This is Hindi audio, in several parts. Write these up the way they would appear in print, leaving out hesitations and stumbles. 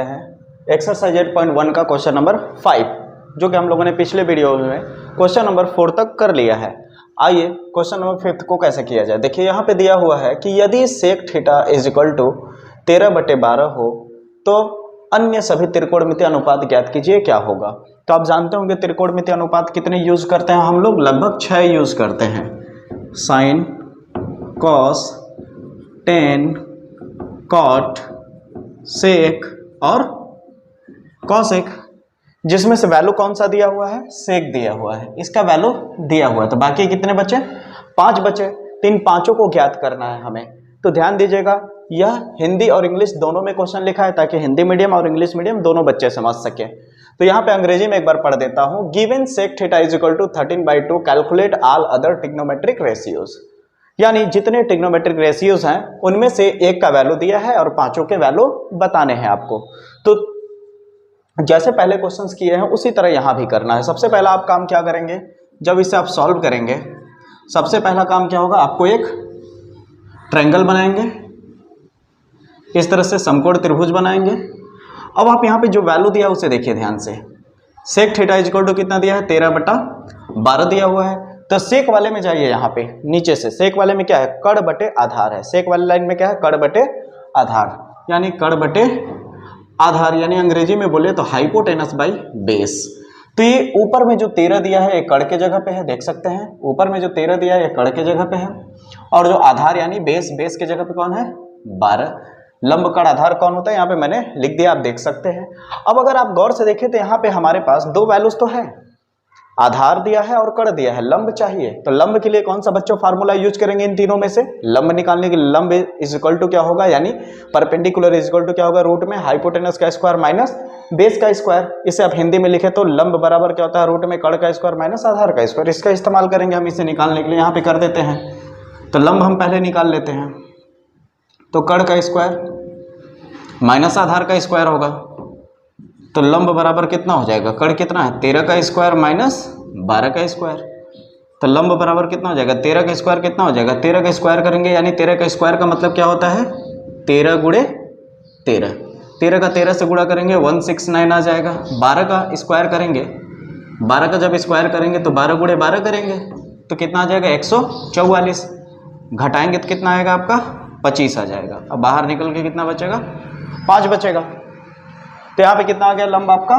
हैं एक्सरसाइज 8.1 का क्वेश्चन नंबर 5, जो कि हम लोगों ने पिछले वीडियो में क्वेश्चन नंबर 4 तक कर लिया है। आइए क्वेश्चन नंबर 5 को कैसे किया जाए। देखिए यहाँ पे दिया हुआ है कि यदि sec theta is equal to 13/12 हो तो अन्य सभी त्रिकोणमितीय अनुपात ज्ञात कीजिए, क्या होगा। तो आप जानते होंगे त्रिकोणमितीय अनुपात कितने यूज करते हैं हम लोग, लगभग 6 यूज करते हैं। साइन, कॉस, टेन, कॉट, सेक और कॉसेक, जिसमें से वैल्यू कौन सा दिया हुआ है, सेक दिया हुआ है, इसका वैल्यू दिया हुआ है। तो बाकी कितने बचे, 5 बचे। तो इन पांचों को ज्ञात करना है हमें। तो ध्यान दीजिएगा, यह हिंदी और इंग्लिश दोनों में क्वेश्चन लिखा है ताकि हिंदी मीडियम और इंग्लिश मीडियम दोनों बच्चे समझ सके। तो यहाँ पे अंग्रेजी में एक बार पढ़ देता हूँ। Given sec theta is equal to 13/2 calculate all other trigonometric ratios, यानी जितने ट्रिग्नोमेट्रिक रेशियोज हैं उनमें से एक का वैल्यू दिया है और पांचों के वैल्यू बताने हैं आपको। तो जैसे पहले क्वेश्चंस किए हैं उसी तरह यहां भी करना है। सबसे पहला आप काम क्या करेंगे, जब इसे आप सॉल्व करेंगे, सबसे पहला काम क्या होगा, आपको एक ट्रायंगल बनाएंगे, इस तरह से समकोण त्रिभुज बनाएंगे। अब आप यहां पे जो वैल्यू दिया उसे देखिए ध्यान से। Sec theta is equal to कितना दिया है, 13/12 दिया हुआ है। तो सेक वाले में जाइए, यहाँ पे नीचे से सेक वाले में क्या है, कड़ बटे आधार है। सेक वाले लाइन में क्या है, कड़ बटे आधार, यानी कड़ बटे आधार, यानी अंग्रेजी में बोले तो हाइपोटेनस बाई बेस। तो ये ऊपर में जो 13 दिया है ये कड़ के जगह पे है, देख सकते हैं। ऊपर में जो 13 दिया है ये कड़ के जगह पे है, और जो आधार यानी बेस, बेस के जगह पे कौन है, 12। लंब कड़ आधार कौन होता है, यहाँ पे मैंने लिख दिया, आप देख सकते हैं। अब अगर आप गौर से देखें तो यहाँ पे हमारे पास दो वैल्यूज तो है, आधार दिया है और कड़ दिया है, लंब चाहिए। तो लंब के लिए कौन सा बच्चों फार्मूला यूज करेंगे इन तीनों में से, लंब निकालने के लिए लंब इज इक्वल टू क्या होगा, यानी परपेंडिकुलर इज इक्वल टू क्या होगा, रूट में हाइपोटेनस का स्क्वायर माइनस बेस का स्क्वायर। इसे आप हिंदी में लिखे तो लंब बराबर क्या होता है, रूट में कड़ का स्क्वायर माइनस आधार का स्क्वायर। इसका इस्तेमाल करेंगे हम इसे निकालने के लिए, यहाँ पे कर देते हैं। तो लंब हम पहले निकाल लेते हैं, तो कड़ का स्क्वायर माइनस आधार का स्क्वायर होगा। तो लंब बराबर कितना हो जाएगा, कड़ कितना है, 13 का स्क्वायर माइनस 12 का स्क्वायर। तो लंब बराबर कितना हो जाएगा, 13 का स्क्वायर कितना हो जाएगा, 13 का स्क्वायर करेंगे, यानी 13 का स्क्वायर का मतलब क्या होता है, 13 गुणे 13। 13 का 13 से गुणा करेंगे 169 आ जाएगा। 12 का स्क्वायर करेंगे, 12 का जब स्क्वायर करेंगे तो 12 गुणे 12 करेंगे तो कितना आ जाएगा, 144। घटाएंगे तो कितना आएगा आपका, 25 आ जाएगा। अब बाहर निकल के कितना बचेगा, 5 बचेगा। तो यहाँ पे कितना आ गया, लंब आपका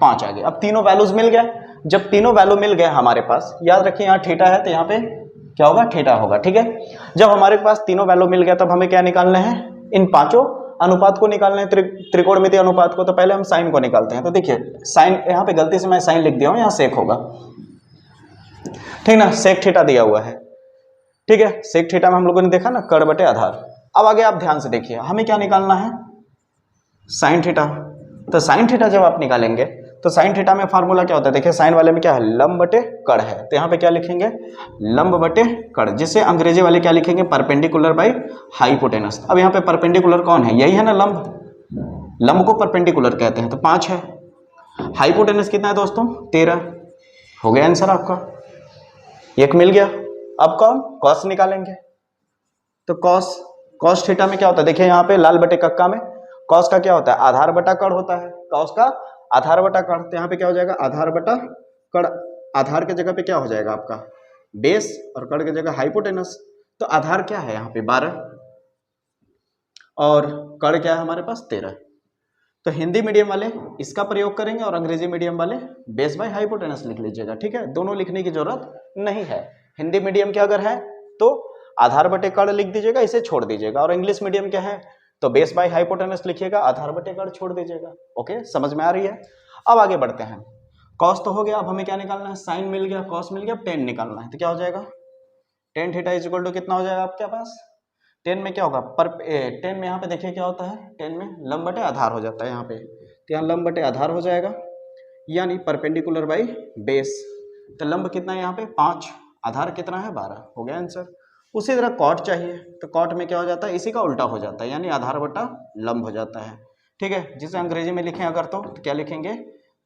5 आ गया। अब तीनों वैल्यूज मिल गया। जब तीनों वैल्यू मिल गए हमारे पास, याद रखिए यहाँ थीटा है तो यहाँ पे क्या होगा, थीटा होगा, ठीक है। जब हमारे पास तीनों वैल्यू मिल गया तब हमें क्या निकालना है, इन पांचों अनुपात को निकालना है, त्रिकोणमितीय अनुपात को। तो पहले हम साइन को निकालते हैं। तो देखिए साइन, यहाँ पे गलती से मैं साइन लिख दिया हूँ, यहाँ सेक होगा, ठीक ना। सेक थीटा दिया हुआ है, ठीक है। सेक थीटा में हम लोगों ने देखा ना, कड़ बटे आधार। अब आगे आप ध्यान से देखिए, हमें क्या निकालना है, साइन थीटा। तो साइन थीटा जब आप निकालेंगे तो साइन थीटा में फार्मूला क्या होता है, देखिए साइन वाले में क्या है, लंब बटे कड़ है। तो यहाँ पे क्या लिखेंगे, लंब बटे कड़, जिसे अंग्रेजी वाले क्या लिखेंगे, परपेंडिकुलर बाई हाइपोटेनस। अब यहाँ पे परपेंडिकुलर कौन है, यही है ना लंब, लंब को परपेंडिकुलर कहते हैं। तो 5 है, हाइपोटेनस कितना है दोस्तों, 13। हो गया आंसर आपका, एक मिल गया। अब कौन, कॉस निकालेंगे। तो कॉस थीटा में क्या होता है, देखिए यहाँ पे लाल बटे कक्का में कॉस का क्या होता है, आधार बटा कड़ होता है, कॉस का आधार बटा कड़। तो यहाँ पे क्या हो जाएगा, आधार बटा कड़। आधार के जगह पे क्या हो जाएगा आपका बेस, और कड़ के जगह हाइपोटेनस। तो आधार क्या है यहाँ पे 12, और कड़ क्या है हमारे पास 13। तो हिंदी मीडियम वाले इसका प्रयोग करेंगे और अंग्रेजी मीडियम वाले बेस बाय हाइपोटेनस लिख लीजिएगा, ठीक है। दोनों लिखने की जरूरत नहीं है। हिंदी मीडियम के अगर है तो आधार बटे कड़ लिख दीजिएगा, इसे छोड़ दीजिएगा। और इंग्लिश मीडियम क्या है तो बेस बाय हाइपोटेनस लिखिएगा, आधार बटे कड़ छोड़ दीजिएगा। ओके, समझ में आ रही है। अब आगे बढ़ते हैं। कॉस तो हो गया, अब हमें क्या निकालना है, साइन मिल गया, कॉस मिल गया, टेन निकालना है। तो क्या हो जाएगा, tan theta is equal to कितना हो जाएगा आपके पास, टेन में क्या होगा, टेन में यहाँ पे देखिए क्या होता है, टेन में लंब बटे आधार हो जाता है यहाँ पे। तो यहाँ लंब बटे आधार हो जाएगा, यानी परपेंडिकुलर बाई बेस। तो लंब कितना है यहाँ पे 5, आधार कितना है 12, हो गया आंसर। उसी तरह कॉट चाहिए, तो कॉट में क्या हो जाता है, इसी का उल्टा हो जाता है, यानी आधार बटा लंब हो जाता है, ठीक है। जिसे अंग्रेजी में लिखें अगर तो क्या लिखेंगे,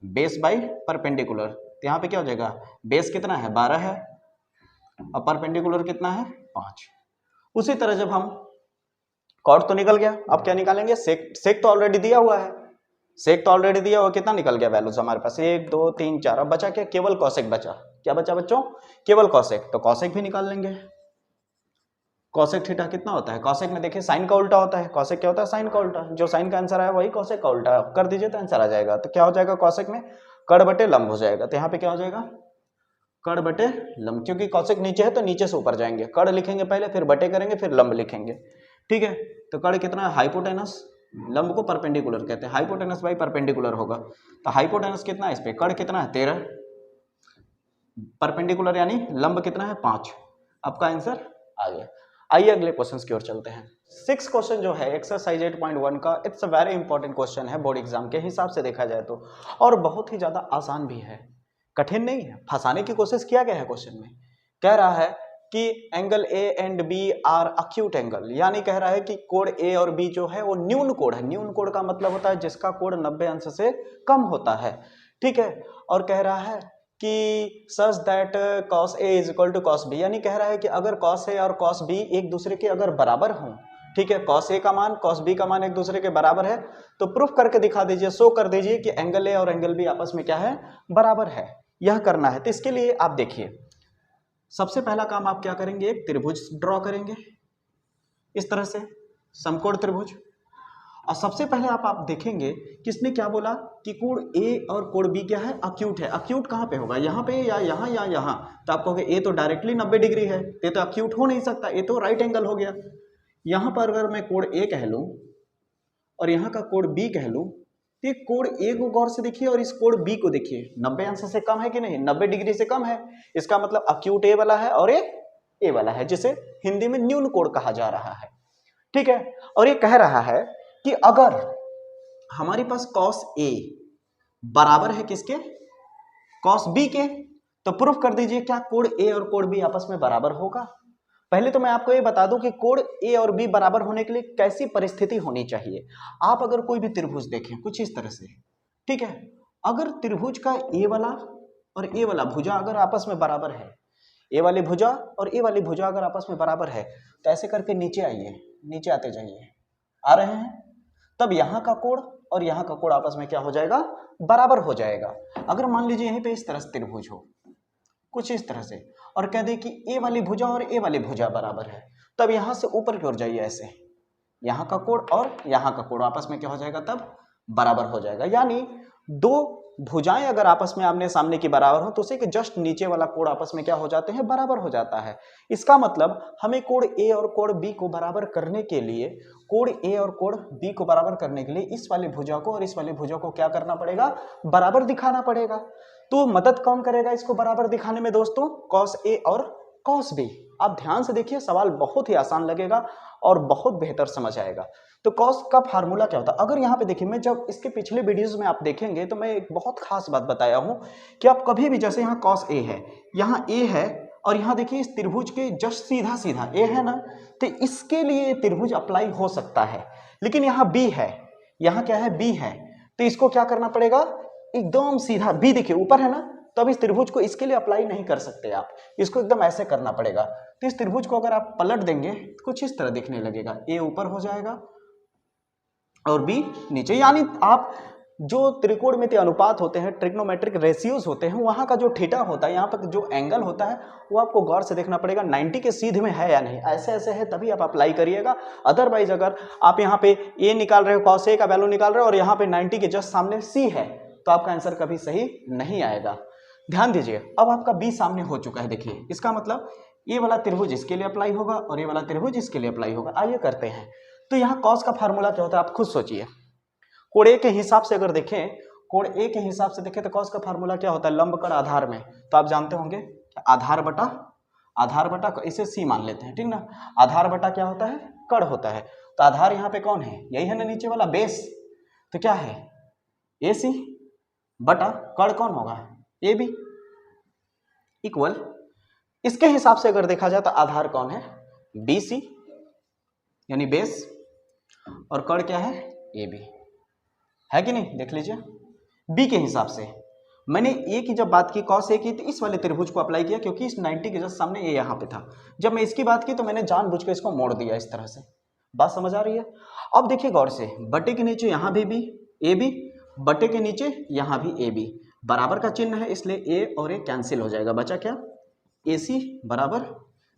बेस बाई परपेंडिकुलर। तो यहाँ पे क्या हो जाएगा, बेस कितना है 12 है, और परपेंडिकुलर कितना है 5। उसी तरह जब हम कॉट तो निकल गया, अब क्या निकालेंगे, सेक। सेक तो ऑलरेडी दिया हुआ है, सेक तो ऑलरेडी दिया हुआ, कितना निकल गया वैल्यूज हमारे पास 1 2 3 4। अब बचा क्या, केवल कॉसेक बचा। क्या बचा बच्चों, केवल कॉसेक। तो कॉसेक भी निकाल लेंगे। कॉसेक थीटा कितना होता है, कॉसेक में देखिए साइन का उल्टा होता है, कॉसेक क्या होता है, साइन का उल्टा। जो साइन का आंसर आया वही कॉसेक का उल्टा कर दीजिए तो आंसर आ जाएगा। तो क्या हो जाएगा, कॉसेक में कड़ बटे लंब हो जाएगा। तो यहाँ पे क्या हो जाएगा, कड़ बटे लंब, क्योंकि कॉसेक नीचे है तो नीचे से ऊपर जाएंगे, कड़ लिखेंगे पहले, फिर बटे करेंगे, फिर लंब लिखेंगे। ठीक है, तो कड़ कितना है, हाइपोटेनस। लंब को परपेंडिकुलर कहते हैं, हाइपोटेनस बाई परपेंडिकुलर होगा। तो हाइपोटेनस कितना है इस पे, कड़ कितना है 13, परपेंडिकुलर यानी लंब कितना है 5। आपका आंसर आ गया। आइए अगले क्वेश्चन की ओर चलते हैं। 6 क्वेश्चन जो है एक्सरसाइज 8.1 का, it's a very important question है बोर्ड एग्जाम के हिसाब से देखा जाए तो, और बहुत ही ज्यादा आसान भी है, कठिन नहीं है। फंसाने की कोशिश किया गया है क्वेश्चन में। कह रहा है कि angle A and B are acute angle, यानी कह रहा है कि कोण ए और बी जो है वो न्यून कोण है। न्यून कोण का मतलब होता है जिसका कोण 90 अंश से कम होता है। ठीक है, और कह रहा है कि such that cos A is equal to cos B, यानी कह रहा है कि अगर cos A और cos B एक दूसरे के अगर बराबर हों, ठीक है, cos A का मान cos B का मान एक दूसरे के बराबर है, तो प्रूफ करके दिखा दीजिए, शो कर दीजिए कि एंगल A और एंगल B आपस में क्या है, बराबर है। यह करना है। तो इसके लिए आप देखिए, सबसे पहला काम आप क्या करेंगे, एक त्रिभुज ड्रॉ करेंगे इस तरह से, समकोण त्रिभुज। और सबसे पहले आप देखेंगे किसने क्या बोला कि कोण ए और कोण बी क्या है, अक्यूट है। अक्यूट कहाँ पे होगा, यहाँ पे या यहाँ या यहाँ। तो आप कहोगे ए तो डायरेक्टली 90 डिग्री है, ये तो अक्यूट हो नहीं सकता, ये तो राइट एंगल हो गया। यहाँ पर अगर मैं कोण ए कह लूँ और यहाँ का कोण बी कह लूँ, तो कोण ए को गौर से देखिए और इस कोण बी को देखिए, 90 अंश से कम है कि नहीं, 90 डिग्री से कम है। इसका मतलब अक्यूट ए वाला है और ए वाला है, जिसे हिंदी में न्यून कोण कहा जा रहा है। ठीक है, और ये कह रहा है कि अगर हमारे पास cos A बराबर है किसके, cos B के, तो प्रूफ कर दीजिए क्या कोण A और कोण B आपस में बराबर होगा। पहले तो मैं आपको ये बता दूं कि कोण A और B बराबर होने के लिए कैसी परिस्थिति होनी चाहिए। आप अगर कोई भी त्रिभुज देखें कुछ इस तरह से, ठीक है, अगर त्रिभुज का A वाला और A वाला भुजा अगर आपस में बराबर है, A वाली भुजा और A वाली भुजा अगर आपस में बराबर है, तो ऐसे करके नीचे आइए, नीचे आते जाइए, आ रहे हैं, तब यहाँ का कोण और यहाँ का कोण आपस में क्या हो जाएगा, बराबर हो जाएगा। अगर मान लीजिए यहीं पे इस तरह से त्रिभुज हो कुछ इस तरह से, और कह दे कि ए वाली भुजा और ए वाली भुजा बराबर है, तब यहाँ से ऊपर की ओर जाइए ऐसे, यहाँ का कोण और यहाँ का कोण आपस में क्या हो जाएगा, तब बराबर हो जाएगा। यानी दो भुजाएं अगर आपस में आमने सामने की बराबर हो तो उसे के जस्ट नीचे वाला कोण आपस में क्या हो जाते हैं, बराबर हो जाता है। इसका मतलब हमें कोण ए और कोण बी को बराबर करने के लिए, कोण ए और कोण बी को बराबर करने के लिए इस वाली भुजा को और इस वाली भुजा को क्या करना पड़ेगा, बराबर दिखाना पड़ेगा। तो मदद कौन करेगा इसको बराबर दिखाने में दोस्तों, cos A और cos B। आप ध्यान से देखिए, सवाल बहुत ही आसान लगेगा और बहुत बेहतर समझ आएगा। तो cos का फार्मूला क्या होता है, अगर यहाँ पे देखिए, मैं जब इसके पिछले वीडियोस में आप देखेंगे तो मैं एक बहुत खास बात बताया हूँ कि आप कभी भी, जैसे यहाँ cos A है, यहाँ A है, और यहाँ देखिए इस त्रिभुज के जस्ट सीधा सीधा A है ना, तो इसके लिए त्रिभुज अप्लाई हो सकता है। लेकिन यहाँ B है, यहाँ क्या है, B है, तो इसको क्या करना पड़ेगा, एकदम सीधा, B देखिए ऊपर है ना, तो अब इस त्रिभुज को इसके लिए अप्लाई नहीं कर सकते आप, इसको एकदम ऐसे करना पड़ेगा। तो इस त्रिभुज को अगर आप पलट देंगे कुछ इस तरह दिखने लगेगा, A ऊपर हो जाएगा और B नीचे। यानी आप जो त्रिकोणमितीय अनुपात होते हैं, ट्रिग्नोमेट्रिक रेशियोज होते हैं, वहां का जो थीटा होता है, यहाँ पर जो एंगल होता है वो आपको गौर से देखना पड़ेगा 90 के सीध में है या नहीं, ऐसे ऐसे है तभी आप अप्लाई करिएगा। अदरवाइज अगर आप यहाँ पे A निकाल रहे हो, cos A का वैल्यू निकाल रहे हो और यहाँ पे 90 के जस्ट सामने C है, तो आपका आंसर कभी सही नहीं आएगा। ध्यान दीजिए, अब आपका B सामने हो चुका है, देखिए इसका मतलब ये वाला त्रिभुज इसके लिए अप्लाई होगा और ये वाला त्रिभुज इसके लिए अप्लाई होगा। आइए करते हैं। तो यहाँ cos का फार्मूला क्या होता है, आप खुद सोचिए। कोण A के हिसाब से अगर देखें, कोण A के हिसाब से देखें तो cos का फार्मूला क्या होता है, लंब कड़ आधार में, तो आप जानते होंगे आधार बटा इसे C मान लेते हैं, ठीक ना। आधार बटा क्या होता है, कड़ होता है। तो आधार यहाँ पे कौन है, यही है ना नीचे वाला बेस, तो क्या है AC बटा कड़ कौन होगा, AB, इक्वल इसके हिसाब से अगर देखा जाए तो आधार कौन है, BC यानी बेस, और कड़ क्या है, AB, है कि नहीं, देख लीजिए। B के हिसाब से मैंने A की जब बात की, cos A की, तो इस वाले त्रिभुज को अप्लाई किया क्योंकि इस 90 के जस्ट सामने A यहाँ पे था। जब मैं इसकी बात की तो मैंने जानबूझ के इसको मोड़ दिया इस तरह से। बात समझ आ रही है। अब देखिए गौर से, बटे के नीचे यहाँ भी AB बटे के नीचे यहाँ भी ए बी, बराबर का चिन्ह है इसलिए ए और ए कैंसिल हो जाएगा, बचा क्या, ए सी बराबर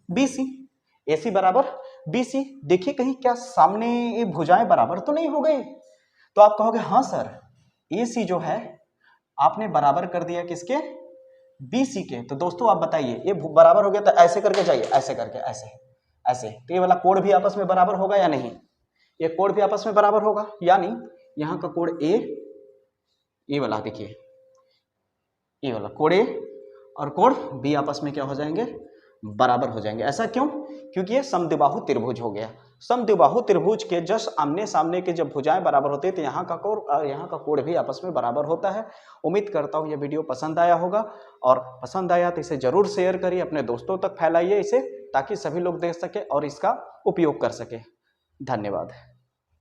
बी सी, ए सी बराबर बी सी। देखिए कहीं क्या सामने ये भुजाएं बराबर तो नहीं हो गई, तो आप कहोगे हाँ सर ए सी जो है आपने बराबर कर दिया किसके, बी सी के। तो दोस्तों आप बताइए ये बराबर हो गया तो ऐसे करके जाइए, ऐसे करके ऐसे ऐसे, तो ये वाला कोण भी आपस में बराबर होगा या नहीं, ये कोण भी आपस में बराबर होगा, यानी यहाँ का कोण ए, ये वाला देखिए ये वाला कोण ए और कोण बी आपस में क्या हो जाएंगे, बराबर हो जाएंगे। ऐसा क्यों, क्योंकि ये समद्विबाहु त्रिभुज हो गया। समद्विबाहु त्रिभुज के जस्ट आमने सामने के जब भुजाएं बराबर होती है तो यहाँ का कोण और यहाँ का कोण भी आपस में बराबर होता है। उम्मीद करता हूँ ये वीडियो पसंद आया होगा, और पसंद आया तो इसे जरूर शेयर करिए, अपने दोस्तों तक फैलाइए इसे, ताकि सभी लोग देख सके और इसका उपयोग कर सके। धन्यवाद।